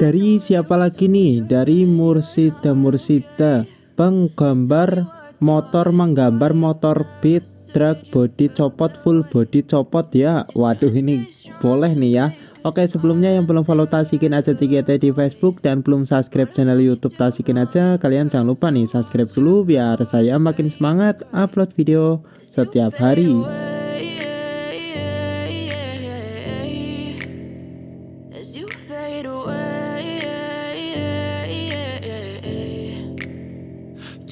Dari siapa lagi nih? Dari Mursida, penggambar motor, menggambar motor beat, drag body copot, full body copot ya. Waduh, ini boleh nih ya. Oke, sebelumnya yang belum follow Tasikin Aja TGT di Facebook dan belum subscribe channel YouTube Tasikin Aja, kalian jangan lupa nih subscribe dulu biar saya makin semangat upload video setiap hari.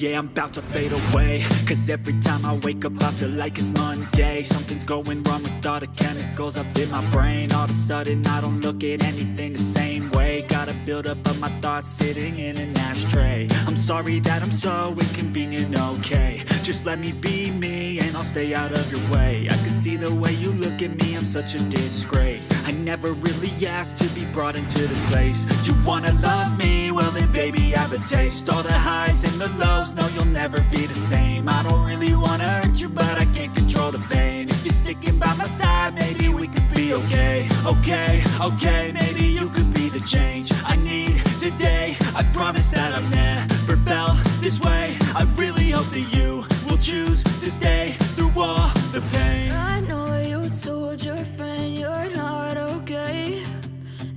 Yeah, I'm about to fade away, cause every time I wake up I feel like it's Monday. Something's going wrong with all the chemicals up in my brain. All of a sudden I don't look at anything the same way. Gotta build up of my thoughts sitting in an ashtray. I'm sorry that I'm so inconvenient, okay. Just let me be me and I'll stay out of your way. I can see the way you look at me, I'm such a disgrace. I never really asked to be brought into this place. You wanna love me? Well then baby I have a taste. All the highs and the lows, no you'll never be the same. I don't really wanna hurt you but I can't control the pain. If you're sticking by my side maybe we could be okay. Okay, maybe you could be the change I need today. I promise that I've never felt this way. I really hope that you will choose to stay through all the pain. I know you told your friend you're not okay,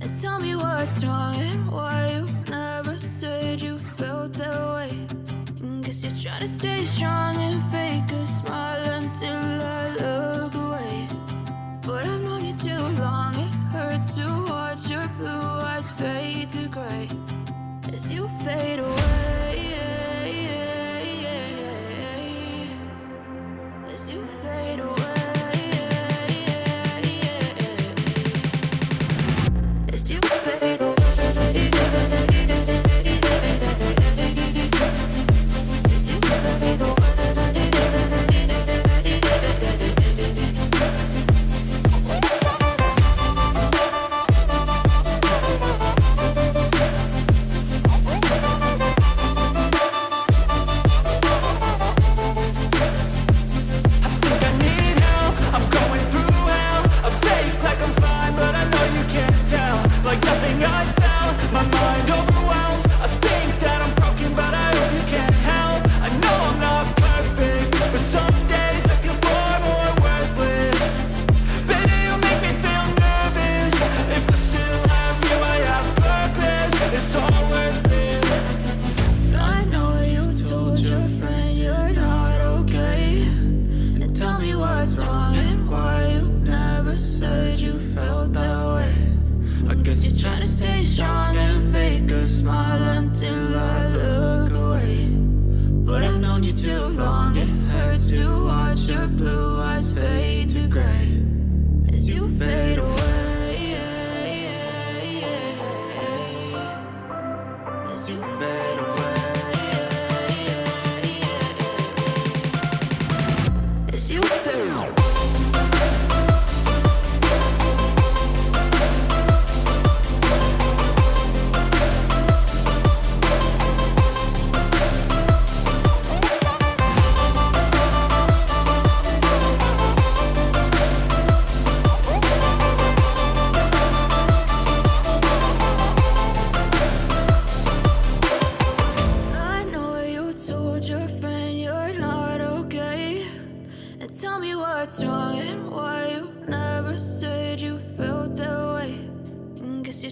and tell me what's wrong and why you never said you felt that way. Guess you're trying to stay strong and fake a smile until I look away. But I've known you too long, it hurts to watch your blue eyes fade to gray as you fade away. As you fade away. As you fade away.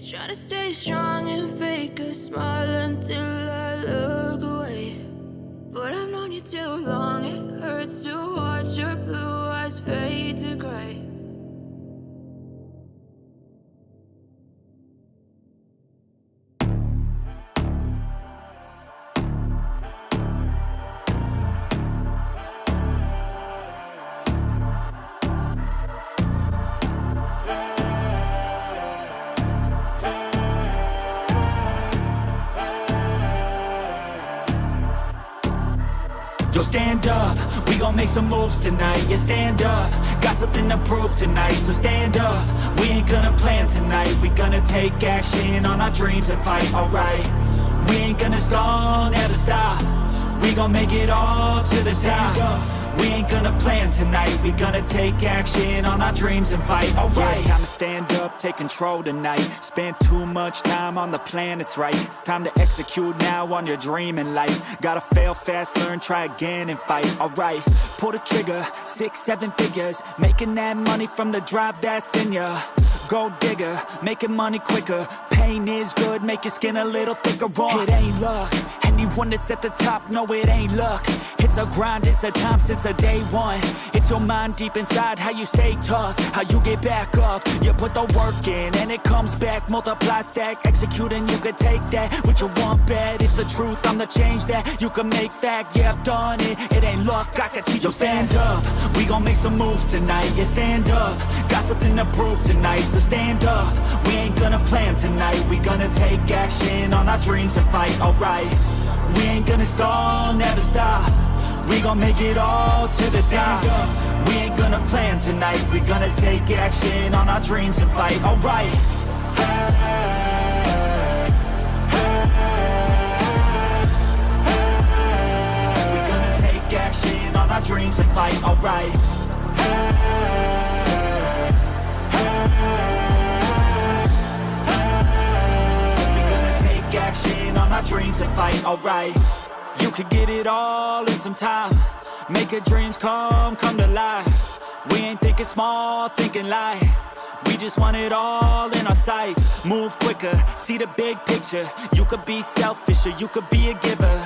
Try to stay strong and fake a smile until I look away. But I've known you too long, it hurts to watch your blue eyes fade to gray. Yo, stand up, we gon' make some moves tonight. Yeah, stand up, got something to prove tonight. So stand up, we ain't gonna plan tonight. We gonna take action on our dreams and fight, alright. We ain't gonna stall, never stop. We gon' make it all to the top. We ain't gonna plan tonight, we gonna take action on our dreams and fight. Alright, time to stand up, take control tonight. Spent too much time on the planets, right? It's time to execute now on your dream in life. Gotta fail fast, learn, try again and fight. Alright, pull the trigger, 6-7 figures, making that money from the drive that's in ya. Gold digger, making money quicker. Pain is good, make your skin a little thicker. It ain't luck, anyone that's at the top, no it ain't luck. It's a grind, it's a time since the day one. It's your mind deep inside, how you stay tough, how you get back up. You put the work in and it comes back. Multiply, stack, execute and you can take that. What you want bad, it's the truth, I'm the change that you can make fact. Yeah, I've done it, it ain't luck, I can teach you. Stand up, we gon' make some moves tonight. Yeah, stand up, got something to prove tonight. So stand up, we ain't gonna plan tonight. We gonna take action on our dreams and fight. Alright, we ain't gonna stall, never stop. We gon' make it all to the top. We ain't gonna plan tonight. We gonna take action on our dreams and fight. Alright. We gonna take action on our dreams and fight. Alright. We gonna take action on our dreams and fight. Alright. You could get it all in some time. Make your dreams come to life. We ain't thinking small, thinking light. We just want it all in our sights. Move quicker, see the big picture. You could be selfish or you could be a giver.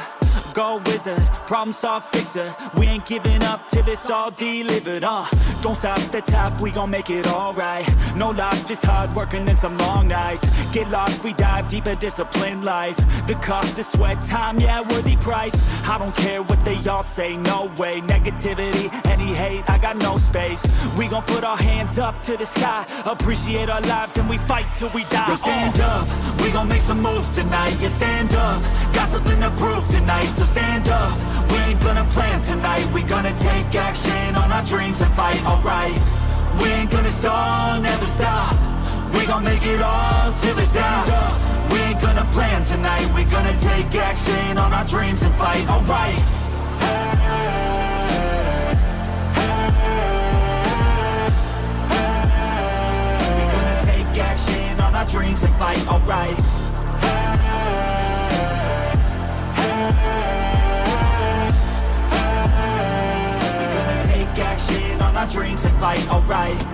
Go wizard, problem solve fixer. We ain't giving up till it's all delivered. Don't stop at the top, we gon' make it alright. No loss, just hard working and some long nights. Get lost, we dive deeper, disciplined life. The cost of sweat, time, yeah, worthy price. I don't care what they all say, no way. Negativity, any hate, I got no space. We gon' put our hands up to the sky. Appreciate our lives and we fight till we die. Yo, stand up, we gon' make some moves tonight. Yeah, stand up, got something to prove tonight. So stand up, we ain't gonna plan tonight. We gonna take action on our dreams and fight. Alright, we ain't gonna stall, never stop. We gon' make it all to the top. We ain't gonna plan tonight. We gonna take action on our dreams and fight. Alright. We gonna take action on our dreams and fight. Alright. We gonna take action on our dreams and fight. Alright.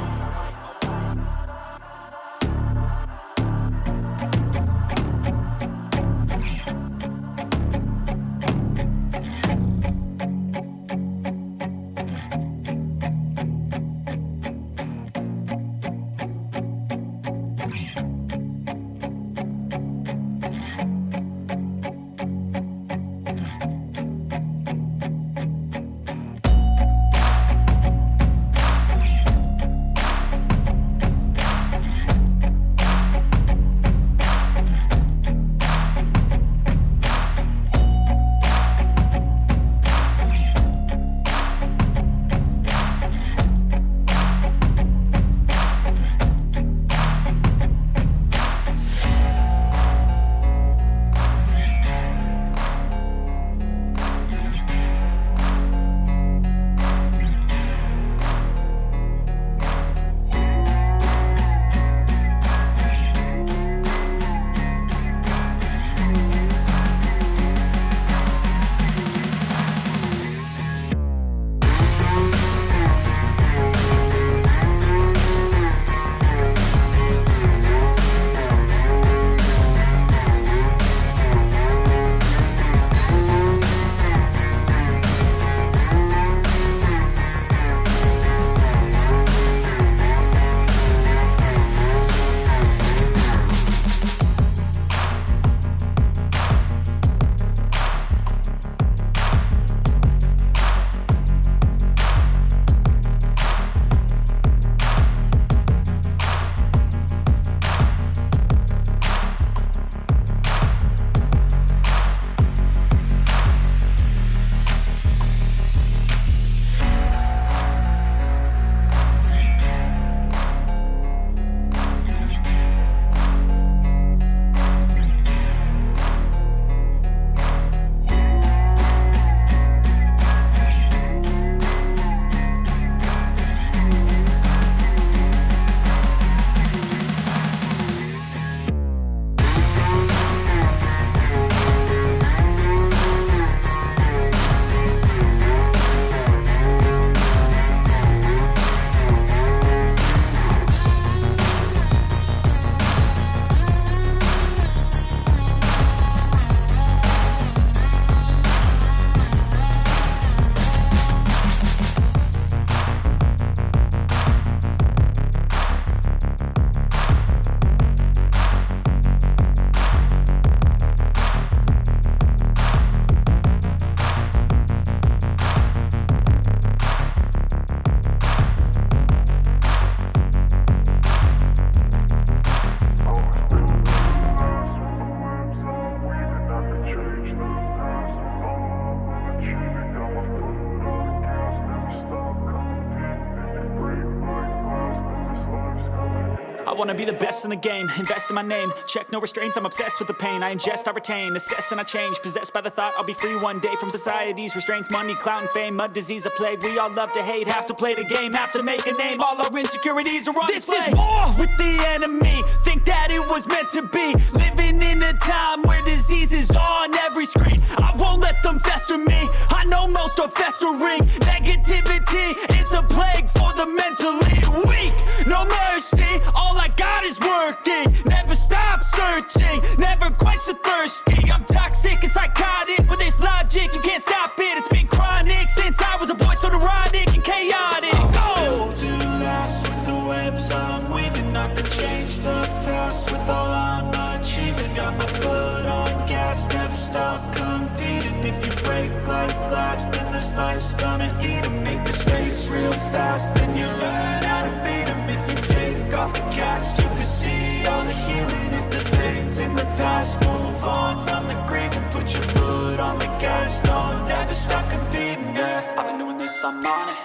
I wanna be the best in the game, invest in my name. Check no restraints, I'm obsessed with the pain. I ingest, I retain, assess and I change. Possessed by the thought I'll be free one day from society's restraints. Money, clout and fame, a disease, a plague. We all love to hate, have to play the game, have to make a name. All our insecurities are on display. This is war with the enemy, think that it was meant to be. Living in a time where disease is on every screen. I won't let them fester me, I know most are festering. Negativity is a plague for the mentally weak. No mercy, all I got is working. Never stop searching, never quench the thirsty. I'm toxic and psychotic, with this logic, you can't stop it. It's been chronic since I was a boy, so neurotic and chaotic. Built to last with the webs I'm weaving. I could change the past with all I'm achieving. Got my foot on gas, never stop competing. If you break like glass, then this life's gonna eat 'em. Make mistakes real fast, then you learn how to beat 'em. If you take off the cast, you can see all the healing. If the pain's in the past, move on from the grave and put your foot on the gas. No, never stop competing, yeah. I've been doing this, I'm on it.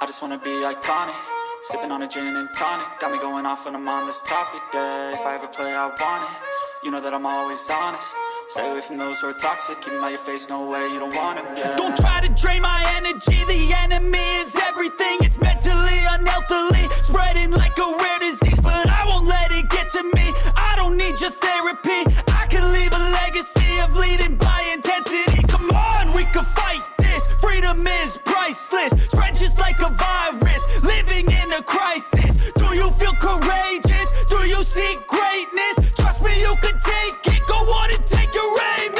I just wanna be iconic. Sipping on a gin and tonic, got me going off when I'm on this topic, yeah. If I ever play, I want it. You know that I'm always honest. Stay away from those who are toxic. Keep them out your face, no way, you don't want them, yeah. Don't try to drain my energy. The enemy is everything. It's mentally, unhealthily, spreading like a rare disease. But I won't let it get to me. I don't need your therapy. I can leave a legacy of leading by intensity. Come on, we can fight this. Freedom is priceless. Spread just like a virus. Living in a crisis. Do you feel courageous? Do you seek greatness? Trust me, you can take it. Go on and take your aim.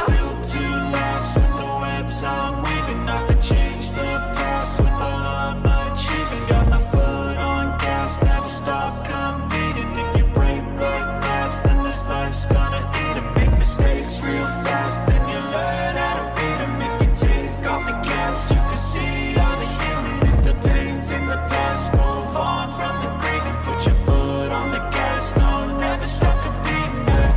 Built to last with the webs I'm weaving. I could change the past with all I'm achieving. Got my foot on gas, never stop competing. If you break like glass, then this life's gonna eat 'em. Make mistakes real fast, then you learn how to beat 'em. If you take off the gas, you can see all the healing. If the pain's in the past, move on from the grave and put your foot on the gas. No, never stop competing, yeah.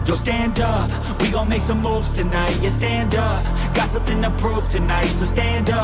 Yo, stand up, we gon' make some moves tonight. Yeah, stand up, got something to prove tonight. So stand up.